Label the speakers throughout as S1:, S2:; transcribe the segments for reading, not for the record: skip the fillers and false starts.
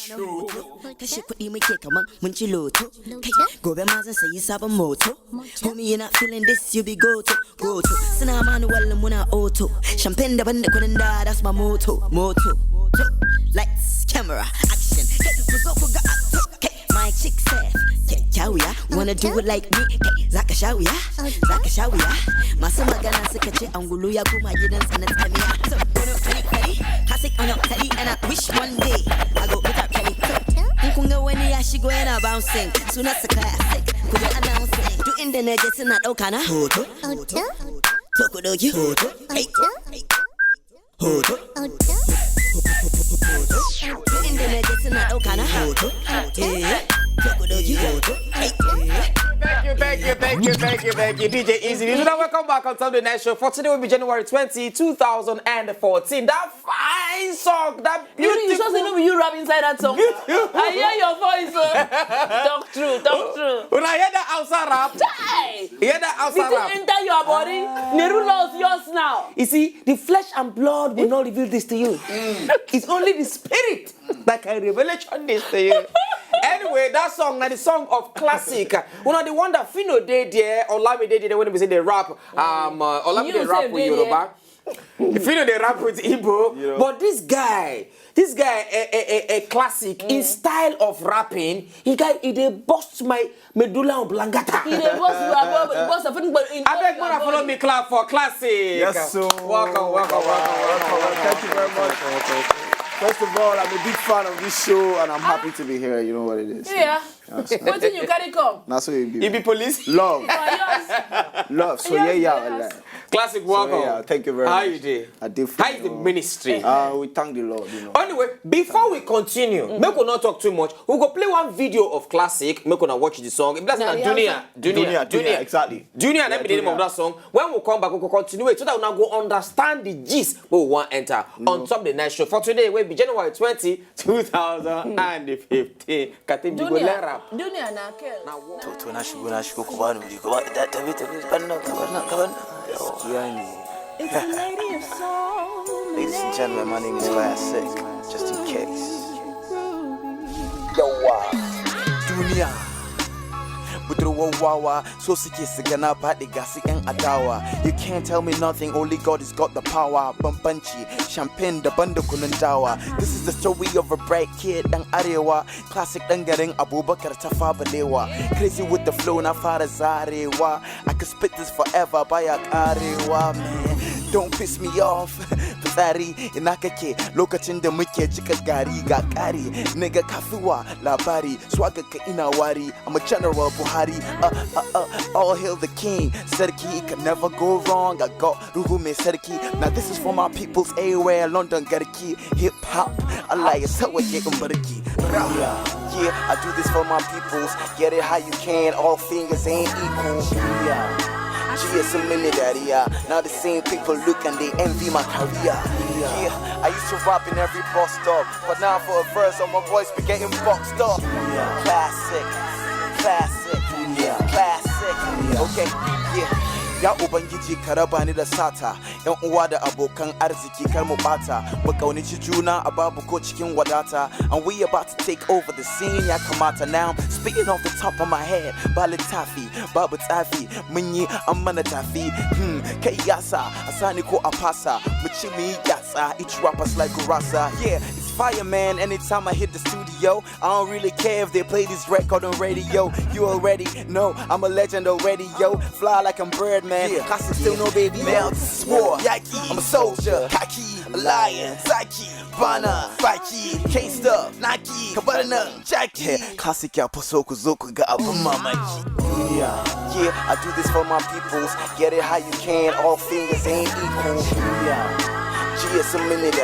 S1: show. Cause you put me kick a man when you low to. Go be and say you have a moto. Homie, you're not feeling this, you be go to. Sina Manuel and Muna auto. Champagne the band couldn't die, that's my motto. Lights, camera, action. My chick said, wanna do it like me? Zaka Shawia, Masama Gana Sikachi, Anguluya Guma, you dance and it's me. So, Classiq on your telly, and I wish one day I go with a Kelly. Unkunga when she go and bouncing. Soon that's a classic. Could you announce it? Do in the negus in that Okana? Tokodoji, hey, in the negus in that Okana?
S2: Thank you, DJ Easy. So now welcome back on Sunday Night Show. For today will be January 20, 2014. That fine song, that beautiful.
S3: You supposed to know you rap inside that song. I hear your voice. Talk true.
S2: When I hear that outside rap, hear that outside rap.
S3: It enter your body. Nerula is yours now.
S2: You see, the flesh and blood will not reveal this to you. It's only the spirit that can reveal this to you. Anyway, that song, now the song of Classiq. The one that Fino did there, or Lami did there when we say they rap, or Lami they rap with Yoruba. Fino they rap with Igbo, but this guy, a Classiq in style of rapping, he dey bust my medulla oblongata.
S3: He dey bust
S2: I beg you to follow me clap for Classiq.
S4: Yes, sir.
S2: Welcome.
S4: Thank you very much. First of all, I'm a big fan of this show, and I'm happy to be here. You know what it is.
S3: Yeah. What did you carry come?
S4: That's what you be.
S2: You be police?
S4: Love. Love. So yeah.
S2: Classiq, welcome.
S4: So, yeah, thank you very much.
S2: How you doing?
S4: I did.
S2: How is the ministry?
S4: We thank the Lord.
S2: Anyway, before we continue, make we not talk too much. We go play one video of Classiq. Make we not watch the song. If that's not Dunia,
S4: exactly.
S2: Dunia, let me the name of that song. When we come back, we will continue it so that we now go understand the gist we want enter on top of the night show. For today, will be January 20, 2015.
S3: Dunia na kel.
S5: To nashuko kubani mliko. That
S3: It's a lady of soul.
S5: Ladies and gentlemen, my name is Classiq. Just in case. Dunia. Budurwa wawa, so suke su gana faɗi ga su ƴan adawa. You can't tell me nothing, only God has got the power. Bambanci, champagne daban da kunun dawa. This is the story of a bright kid ɗan arewa. Classiq ɗan garin Abubakar Tafawa Balewa. Crazy with the flow na fara zarewa. I could spit this forever baya karewa, man. Don't piss me off. Fitsari ina kake lokacin da muke cika gari ga kare. Nigga kafiwa labari, swagga ka ina wari. I'm a general Buhari. All hail the king. Sarki can never go wrong. I got Ruhu me Sarki. Now this is for my people's everywhere. London Garki. Hip hop. I like it so I get umbariki. Yeah, I do this for my peoples. Get it how you can. All fingers ain't equal. Yeah. She is a minute, now the same people look and they envy my career. Yeah, I used to rap in every bus stop, but now for a verse, all my voice be getting boxed up. Classiq. Okay, yeah. Ya Ubangiji ka raba ni da sata, yan uwa da abokan arziki kar mu bata, mu kaunaci juna a babu ko cikin wadata. And we about to take over the scene, ya kamata now. Speaking off the top of my head, ba littafi, babu tsafi, mun yi an mana tafi. Kai yasa, asani ko a fasa, mu ci mu yi yatsa, each rapper's like Urasa. Yeah, it's fire, man. Anytime I hit the studio, I don't really care if they play this record on radio. You already know I'm a legend already, yo. Fly like I'm Birdman. Classiq still no baby. Now this is war. Yaki, I'm a soldier. Kaki, a lion. Psyche, Bana, Faki, K-Stuff, Nike, Kabana, Jackie. Classiq ya poso kuzoku ga abu mamaki. Yeah, I do this for my peoples. Get it how you can. All fingers ain't equal. Yeah. She is a minute,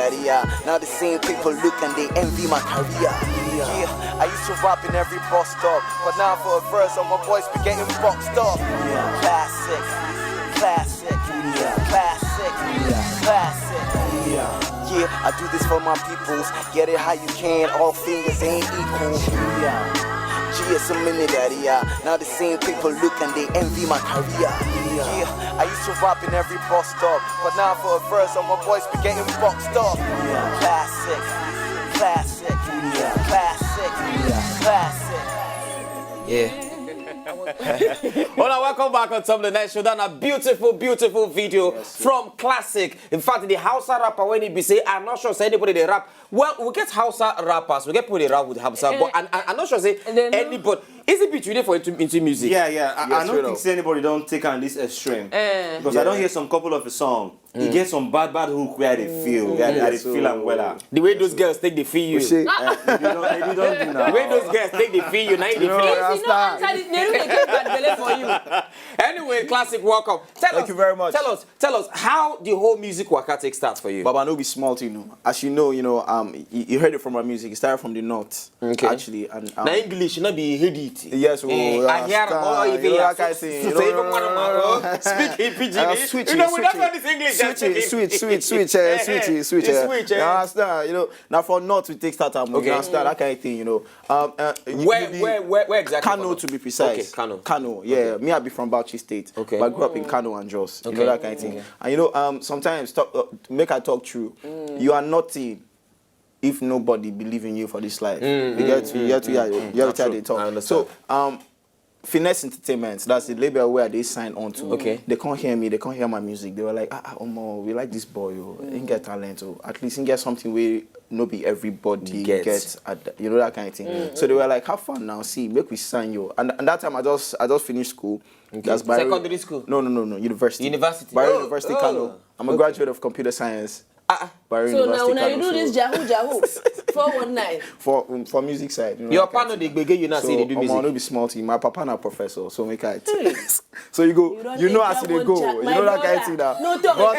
S5: now the same people look and they envy my career. Yeah, I used to rap in every bus stop, but now for a verse, all my voice be getting boxed up. Classiq. Yeah, I do this for my peoples. Get it how you can. All fingers ain't equal. She is a minute, now the same people look and they envy my career. Yeah, I used to rap in every bus stop, but now for a verse, all my voice be getting boxed up. Classiq. Yeah.
S2: Hola, welcome back on Top of the Night Show. Done a beautiful, beautiful video from Classiq. In fact, the Hausa rapper, when he be say, I'm not sure say anybody they rap. Well, we get Hausa rappers, we get people they rap with Hausa, but I'm not sure say anybody. Is it between for into music?
S4: Yeah. I don't think say anybody don't take on this extreme. Because I don't hear some couple of a song. You get some bad hook where they feel. Where they feel and well.
S2: The way those girls take the feel you.
S4: Say, they don't do now.
S2: The way those girls take the feel you, now they feel for you. Anyway, Classiq, welcome.
S4: Thank you very much.
S2: Tell us how the whole music waka take starts for you.
S4: Baba no be small, As you know, you heard it from our music. It started from the north, actually. And
S2: now English, you not be heard it.
S4: Yes,
S2: I hear all you speak in pidgin. You know, we don't know this English.
S4: Switch. You understand? Now for north we take start. You understand that kind of thing.
S2: Where exactly?
S4: Kano to be precise.
S2: Okay,
S4: Kano. Yeah, me I be from Bauchi State.
S2: Okay.
S4: But I grew up in Kano and Jos. You know that kind of thing. And sometimes make I talk true. You are nothing if nobody believe in you for this life. You get to they talk. So Finesse Entertainment, that's the label where they signed on to.
S2: Okay.
S4: They can't hear me, they can't hear my music. They were like, we like this boy, he get talent, at least he get something where no be everybody gets at, you know, that kind of thing. So they were like, have fun now, see, make we sign you. And that time I just finished school. That's
S2: secondary school?
S4: No, university.
S2: University.
S4: University, Kano. I'm a graduate of computer science.
S3: So now when you do this Yahoo 419
S4: for music side,
S2: your partner they gbege you not say they do music.
S4: No be small team. My papa na professor, so make it. So you go, as they go, you know that kind of thing now.
S3: No talk.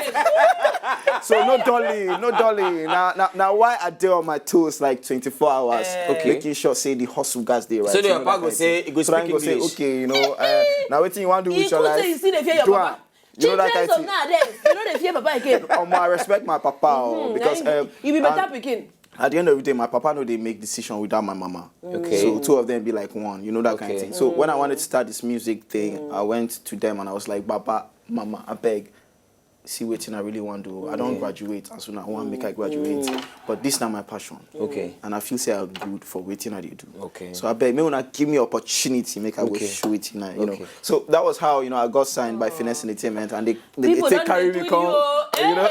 S4: So no dolly. Now why I dey on my toes like 24 hours, making sure say the hustle guys there right.
S2: So your papa go say it go speak English.
S4: Say okay, now what you want to do with your life?
S3: You still fear your papa. You know that kind of thing. You know they fear papa again.
S4: I respect my papa because
S3: you be better picking.
S4: At the end of the day, my papa know they make decision without my mama.
S2: Okay.
S4: So two of them be like one, you know that kind of thing. So when I wanted to start this music thing, I went to them and I was like, Baba, Mama, I beg, see what I really want to do. I don't graduate as soon as I want to make I graduate. But this is not my passion.
S2: Okay.
S4: And I feel say I'm good for waiting I do.
S2: Okay.
S4: So I beg, me wanna give me opportunity, make I go show it, you know. So that was how, I got signed by Finesse Entertainment and they take carry me come. You know?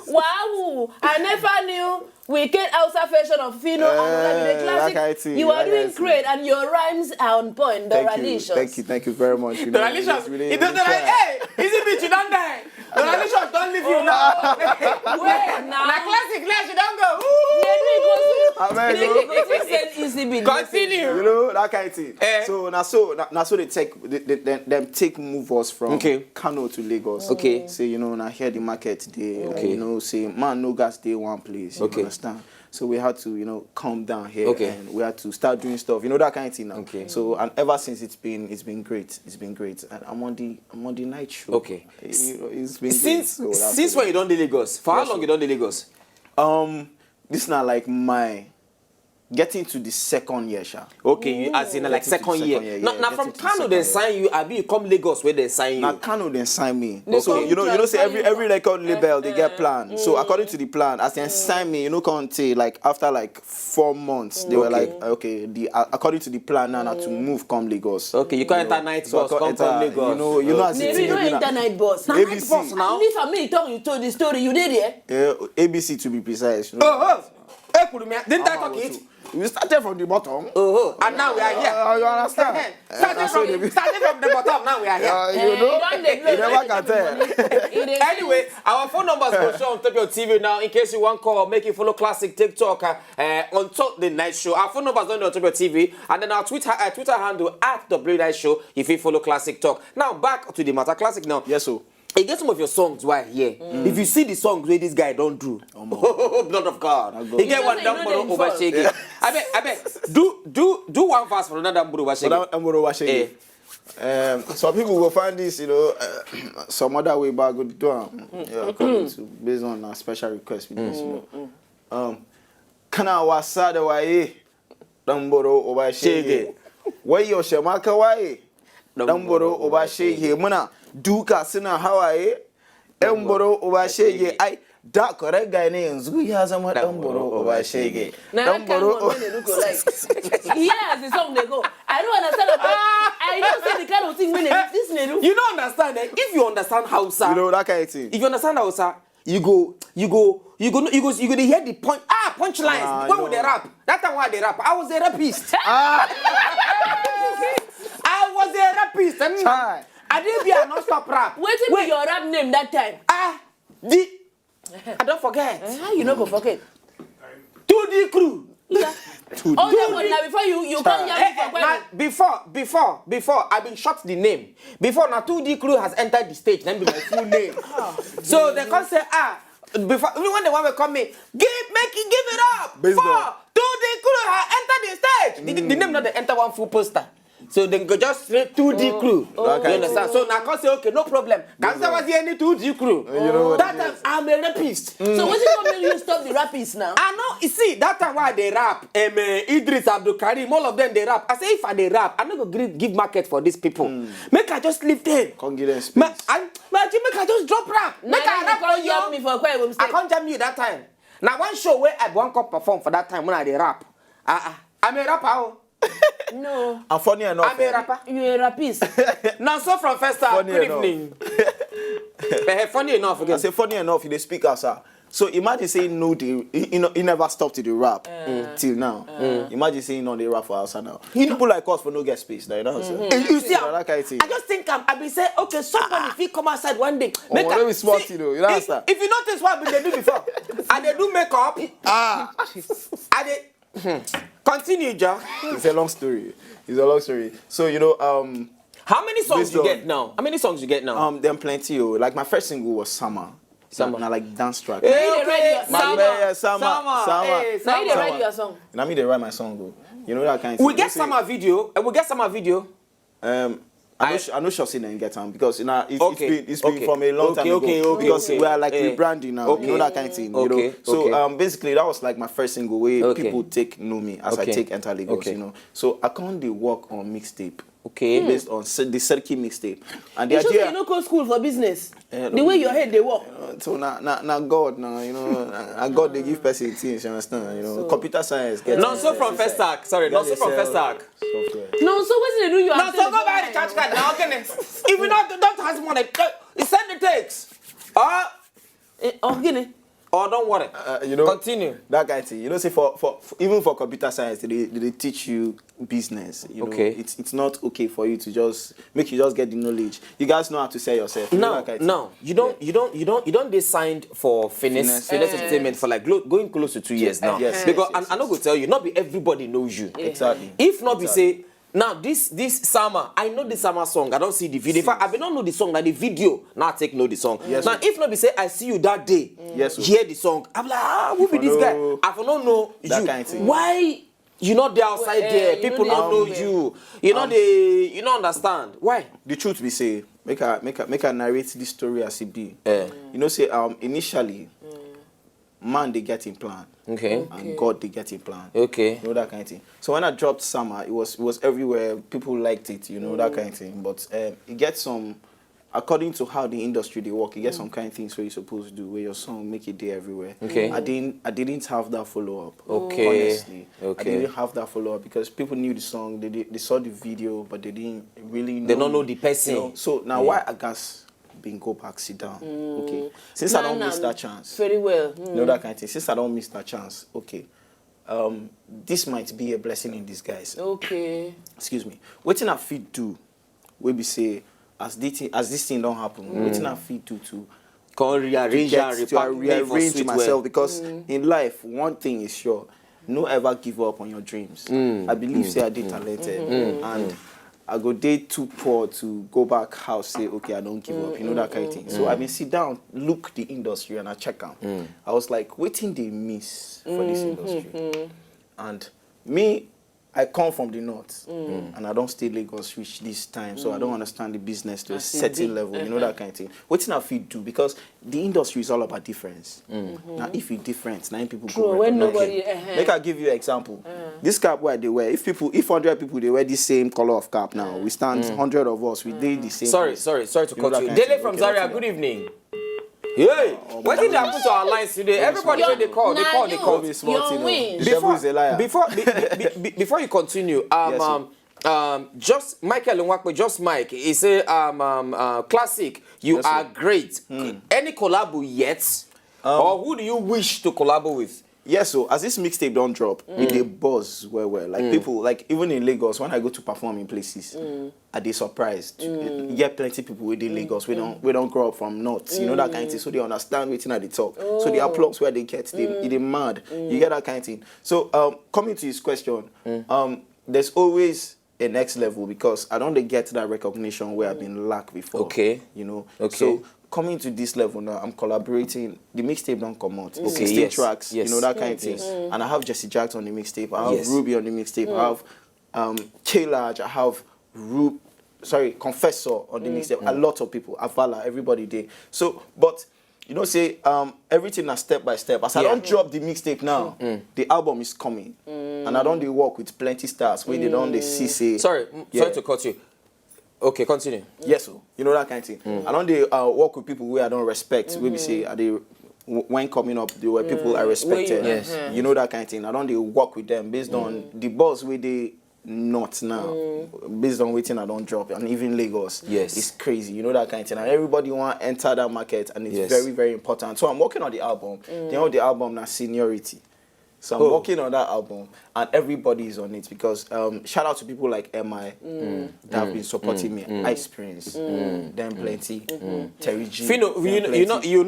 S3: Wow, I never knew we get Hausa version of Fino and Classiq. You are doing great and your rhymes are on point.
S4: Thank you very much.
S2: It doesn't like, hey, is it bitch, you don't die. The Alicious don't leave you now.
S3: Wait, now.
S2: Like Classiq, you don't go. Continue.
S4: You know, that kind of thing. So they take move us from Kano to Lagos.
S2: Okay.
S4: Say, now here the market today. Say, man, no gas day one place. You understand? So we had to, come down here and we had to start doing stuff. That kind of thing now.
S2: Okay.
S4: So and ever since it's been great. It's been great. And I'm on the night show.
S2: Okay.
S4: It's been
S2: since when you done the Lagos? For how long you done the Lagos?
S4: This is not like my getting to the second year, Sha.
S2: Okay, as in like second year. Now from Kano they sign you, I be you come Lagos where they sign you.
S4: Now Kano they sign me. So say every record label they get plan. So according to the plan, as they sign me, can't say like after like 4 months they were like according to the plan now to move come Lagos.
S2: Okay, you can't enter night bus come Lagos.
S3: You don't enter night bus.
S2: Night bus now.
S3: If I me talk you told the story, you did it.
S4: Yeah, ABC to be precise.
S2: Didn't I talk it?
S4: We started from the bottom.
S2: And now we are here.
S4: You understand?
S2: Starting from the bottom, now we are here.
S4: You never can tell.
S2: Anyway, our phone numbers will show on top of your TV now. In case you want to call, make you follow Classiq TikTok on Top the Night Show. Our phone numbers on top of your TV. And then our Twitter handle at W Night Show if you follow Classiq Talk. Now back to the matter. Classiq now.
S4: Yes, sir.
S2: You get some of your songs right here. If you see the songs where this guy don't do, blood of God. He get one down over shaking. I bet. Do one verse for another over shaking.
S4: Some people will find this, some other way back good do based on a special request with this, Kana wasada wae damboro over shaking. Where your shamaka wae damboro over shaking muna. Duka suna hawaye, emboro obashege. that correct guy names who has a Dumboro over Shege.
S3: Now I can't when they look like. Yes, the song they go. I don't understand about. I don't say the kind of thing when they this they do.
S2: You don't understand it. If you understand Hausa,
S4: You know that kind of thing.
S2: if you understand Hausa, you go to hear the punchlines. When would they rap? That time why they rap? I was a rapist. I was a rapist. I didn't be a non-stop rap.
S3: Wait, your rap name that time.
S2: I don't forget.
S3: How you not go forget?
S2: 2D crew.
S3: Yeah. Oh, that one now before you come here
S2: Before I've been shot the name. Before now 2D crew has entered the stage, then be my full name. So they can say before even when they want to come in, give it up.
S4: Based
S2: For
S4: on-
S2: 2D crew has entered the stage. The name not they enter one full poster. So they go just straight 2D crew. You understand? So now I can say okay, no problem. Can't say was any 2D crew.
S4: You know what
S2: that
S4: it
S2: time
S4: is.
S2: I'm a rapist.
S3: So what's it gonna make you stop the rapists now?
S2: I know, you see, that time why they rap, Idris, Abdul Karim, all of them they rap. I say if I they rap, I'm not gonna give market for these people. Make I just leave them.
S4: Can't give them space.
S2: Make I just drop rap. Make I rap for you.
S3: Me for quite a
S2: I can't jam you that time. Now one show where I want to perform for that time when I they rap. I'm a rapper.
S3: No.
S4: And funny enough,
S2: I'm a rapper.
S3: You're a rapist.
S2: Now so from first start,
S4: Funny
S2: good
S4: enough.
S2: evening. Funny enough
S4: I
S2: again.
S4: say funny enough, they speak as so imagine saying no, he never stopped to the rap till now. Imagine saying no, they rap for us now. People like us for no get space, you know.
S2: You see,
S4: that kind of thing.
S2: I just think I be say, okay, somebody if he come outside one day,
S4: Make me smart, you know. You understand?
S2: If you notice what they do before, and they do makeup, and they continue, Jack.
S4: It's a long story. So you know,
S2: How many songs
S4: Based
S2: you
S4: on-
S2: get now? How many songs you get now?
S4: them plenty. Like my first single was Summer.
S2: Summer.
S4: Now like dance track.
S3: Hey, okay,
S4: Summer.
S3: Now you dey write your song.
S4: And I mean they write my song. Go. You know that kind of thing.
S2: We get Summer video. We get Summer video.
S4: I know Shossi didn't get on because you know
S2: Okay,
S4: it's been
S2: okay.
S4: from a long time ago.
S2: Okay,
S4: because
S2: okay.
S4: we are like
S2: Eh.
S4: rebranding now.
S2: Okay.
S4: You know that kind of thing.
S2: Okay,
S4: You know. So
S2: okay.
S4: basically that was like my first single where
S2: Okay.
S4: people know me as I
S2: Okay.
S4: take Enter Lagos.
S2: Okay.
S4: You know. So I can't work on mixtape.
S2: Okay.
S4: Based on the Circuit mixtape. And the
S3: It shows you
S4: idea.
S3: no go school for business.
S4: Eh,
S3: The way your head they work.
S4: So now God now, you know, now God they give person things, you understand? You know, computer science.
S2: No, so from first act. Sorry, not so from first act.
S4: Software.
S3: No, so what's they do you?
S2: No, so go buy the charge card now, okay? If you don't have money, send the takes. Or don't worry.
S4: You know,
S2: Continue.
S4: that kind of thing. You know, say for even for computer science, they teach you business. You know,
S2: Okay.
S4: it's not okay for you to just make you just get the knowledge. You guys know how to sell yourself. You know that kind of thing.
S2: You don't be signed for Finesse Entertainment for like going close to 2 years now.
S4: Yes.
S2: Because
S4: Yes.
S2: I'm not gonna tell you, not be everybody knows you.
S4: Exactly.
S2: If not be say now this Summer, I know the Summer song. I don't see the video. In fact, I be not know the song, that the video. Now I take know the song.
S4: Yes,
S2: now
S4: sir.
S2: if not be say I see you that day,
S4: Yes, sir.
S2: hear the song. I'm like, who be this guy? I for not know
S4: That
S2: you.
S4: kind of thing.
S2: Why you not there outside there?
S3: you
S2: People
S3: know
S2: don't know
S3: they
S2: you. You know they you don't understand. Why?
S4: The truth we say, make a narrate this story as it be.
S2: Yeah.
S4: You know, say initially, man they get in plan.
S2: Okay.
S4: And God they get in plan.
S2: Okay.
S4: You know that kind of thing. So when I dropped Summer, it was everywhere. People liked it, you know, that kind of thing. But it gets some, according to how the industry they work, it gets some kind of things where you're supposed to do, where your song make it there everywhere.
S2: Okay.
S4: I didn't have that follow up.
S2: Okay.
S4: Honestly.
S2: Okay.
S4: I didn't have that follow up because people knew the song, they saw the video, but they didn't really know.
S2: They don't know the person.
S4: You know? So now why I guess being go back, sit down. Okay. Since I don't miss that chance.
S3: Very well.
S4: You know that kind of thing. Since I don't miss that chance, okay. This might be a blessing in disguise.
S3: Okay.
S4: Excuse me. What I fit do, we be say as this thing don't happen. What I fit do to
S2: Can rearrange and
S4: rearrange myself because in life one thing is sure. No ever give up on your dreams. I believe say I did talented and I go day too poor to go back house say okay I don't give up. You know that kind of thing. So I been sit down, look the industry and I check out. I was like, waiting they miss for this industry. And me, I come from the north and I don't stay Lagos reach this time, so I don't understand the business to a certain level, you know that kind of thing. What thing I feel do because the industry is all about difference. Now if you different, now people
S3: True,
S4: go
S3: when
S4: recognize
S3: nobody,
S4: you. Make I give you an example. This cap where they wear, if 100 people they wear the same color of cap now, we stand 100 of us, we did the same.
S2: Sorry
S4: place.
S2: to
S4: You know
S2: cut
S4: that
S2: you.
S4: kind of
S2: Dele
S4: thing.
S2: from
S4: Okay,
S2: Zaria,
S4: that's
S2: good
S4: it.
S2: evening. Yeah. What did happen to our lines today? Everybody they call.
S3: Your win.
S4: The devil is a liar.
S2: Before you continue, just Michael Nwakwe, just Mike, he say Classiq, you are great. Any collabo yet? Or who do you wish to collabo with?
S4: Yes, so as this mixtape don't drop, it dey buzz well. Like people, like even in Lagos, when I go to perform in places, are they surprised? You get plenty people within Lagos. We don't grow up from north, you know that kind of thing. So they understand waiting at the talk. So the applause where they get, they mad. You get that kind of thing. So coming to his question, there's always a next level because I don't get that recognition where I've been lack before.
S2: Okay.
S4: You know.
S2: Okay.
S4: So coming to this level now, I'm collaborating. The mixtape don't come out. It's
S2: Okay,
S4: 16
S2: yes,
S4: tracks,
S2: yes.
S4: you know, that kind of thing.
S2: Yes.
S4: And I have Jesse Jackson on the mixtape. I have
S2: Yes.
S4: Ruby on the mixtape. I have K-Large. I have Confessor on the mixtape. A lot of people. Avala, everybody there. So, but you know, say everything is step by step. As I don't drop the mixtape now, the album is coming, and I don't work with plenty stars where they don't see say.
S2: Sorry to cut you. Okay, continue.
S4: Yes, so you know that kind of thing. I don't work with people where I don't respect. Where we say when coming up, they were people I respected.
S2: Yes.
S4: You know that kind of thing. I don't work with them based on the buzz where they not now. Based on waiting I don't drop. And even Lagos.
S2: Yes.
S4: It's crazy. You know that kind of thing. And everybody want to enter that market and it's very, very important. So I'm working on the album. You know the album now seniority. So I'm working on that album and everybody is on it because shout out to people like MI that have been supporting me. Ice Prince, them plenty, Terry G.
S2: Fino, you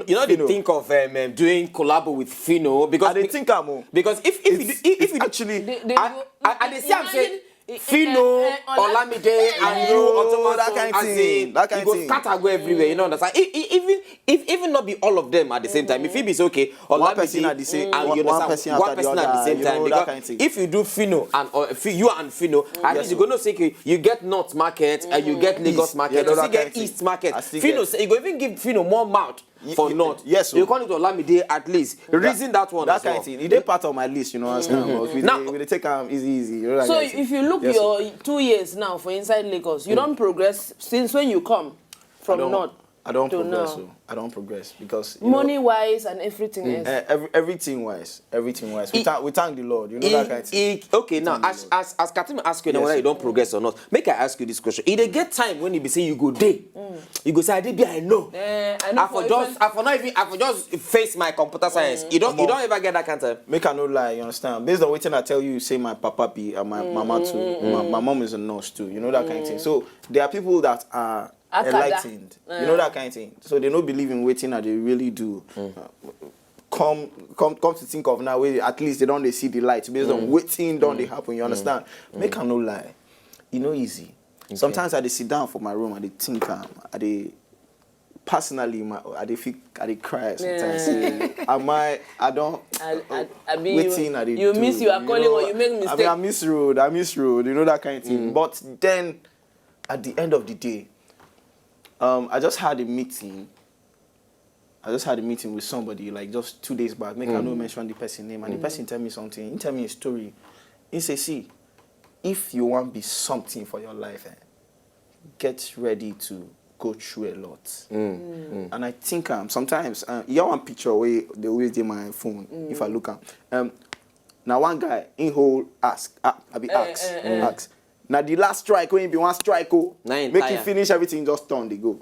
S2: know they think of doing collabo with Fino because
S4: they think
S2: because if you
S4: actually
S2: at the same time Fino, Olamide, and you automatically
S4: that kind of thing. That kind of thing.
S2: Scatter go everywhere, you know. That's like even not be all of them at the same time. If it is okay, Olamide,
S4: one person at the same time, one person at the same time.
S2: Because
S4: Kind of thing.
S2: if you do Fino and you and Fino, at least you're gonna say you get North Market and you get Lagos Market, you still get East Market. Fino, you go even give Fino more mouth for North.
S4: Yes,
S2: you call it Olamide at least. Reason that one.
S4: That kind of thing. It is part of my list, you know. Understand? We take easy. You know that
S3: so
S4: kind of thing.
S3: if you look your 2 years now for inside Lagos, you don't progress since when you come from North.
S4: I don't
S3: to
S4: progress.
S3: now.
S4: So I don't progress because
S3: Money wise and everything else.
S4: everything wise. We thank the Lord. You know that kind of thing.
S2: Okay, now as Katim ask you whether you don't progress or not, make I ask you this question. If they get time when you be say you go day, you go say I know. I for just face my computer science. You don't ever get that kind of.
S4: Make I no lie, you understand? Based on what I tell you, say my papa be and my mama too. My mom is a nurse too. You know that kind of thing. So there are people that are enlightened. You know that kind of thing. So they don't believe in waiting that they really do. Come to think of now, at least they don't see the light. Based on waiting, don't they happen? You understand? Make I no lie. You know easy. Okay. Sometimes I sit down for my room and they think personally I cry sometimes. I don't waiting at
S3: you miss you are calling or you make mistake.
S4: I miss road, you know that kind of thing. But then at the end of the day, I just had a meeting with somebody like just 2 days back. Make I no mention the person name, and the person tell me something. He tell me a story. He say, see, if you want to be something for your life, get ready to go through a lot. And I think sometimes you have one picture where they always do my phone. If I look at now one guy in whole ask. Now the last strike when be one strike make you finish everything just turn they go.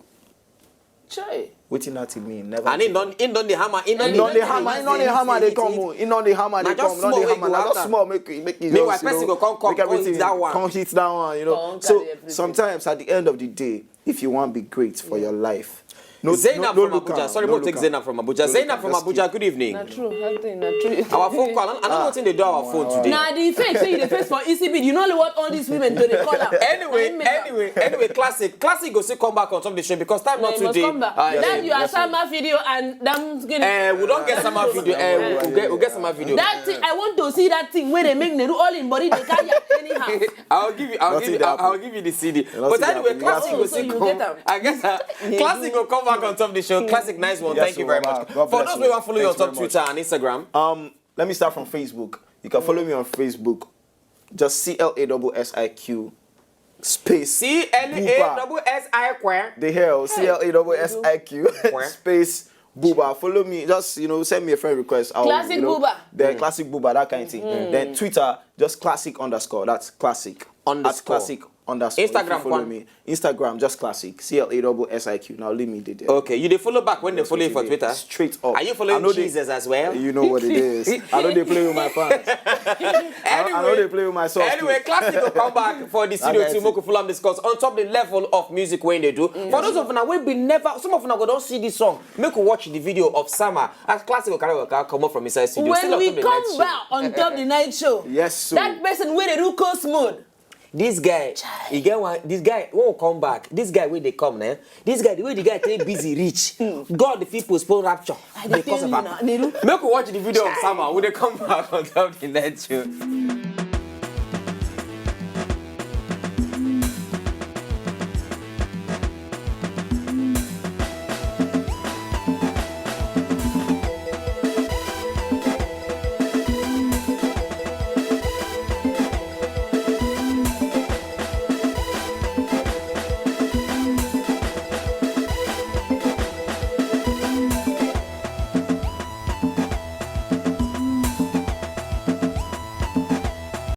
S3: Chai.
S4: Waiting that to me never.
S2: And in done the hammer.
S4: In on the hammer they come. In on the hammer they come. Not the hammer. Now just small make it.
S2: Meanwhile, person go come hit that one.
S4: Come hit that one. You know. So sometimes at the end of the day, if you want to be great for your life.
S2: Zainab from Abuja. Sorry, we'll take Zainab from Abuja. Zainab from Abuja, good evening.
S3: Not true. Not true.
S2: Our phone call. I don't know what's in the door our phone today.
S3: Nah, the face say the face for ECB. You know what all these women do? They call up.
S2: Anyway, Classiq go say come back on top of the show because time not today.
S3: That you are summer video and them getting.
S2: We don't get summer video. We'll get summer video.
S3: That thing, I want to see that thing where they make the all in body. They can't anyhow.
S2: I'll give you the CD. But anyway, Classiq go say come. I guess Classiq go come back on top of the show. Classiq, nice one. Thank you very much. For those who want to follow you on top Twitter and Instagram.
S4: Let me start from Facebook. You can follow me on Facebook. Just CLASSIQ space
S2: CLASSIQ.
S4: The hell CLASSIQ space Booba, follow me. Just send me a friend request.
S3: Classiq Booba.
S4: The Classiq Booba, that kind of thing. Then Twitter, just Classiq_. That's Classiq.
S2: Underscore.
S4: At Classiq_. Instagram, follow me. Instagram, just Classiq. CLASSIQ. Now leave me there.
S2: Okay, you they follow back when they follow you for Twitter?
S4: Straight up.
S2: Are you following Jesus as well?
S4: You know what it is. I know they play with my fans. I know they play with my songs.
S2: Anyway, Classiq will come back for the studio to make full discuss on top the level of music when they do. For those of you we be never, some of you don't see this song. Make you watch the video of Summer as Classiq will come up from inside studio.
S3: When we come back on Top the Night Show,
S4: yes, so
S3: that person where they do coast mode.
S2: This guy, he get one. This guy won't come back. This guy where they come now. This guy, the way the guy take busy rich. God, the people spoil rapture because of that. Make you watch the video of Summer when they come back on Top the Night Show.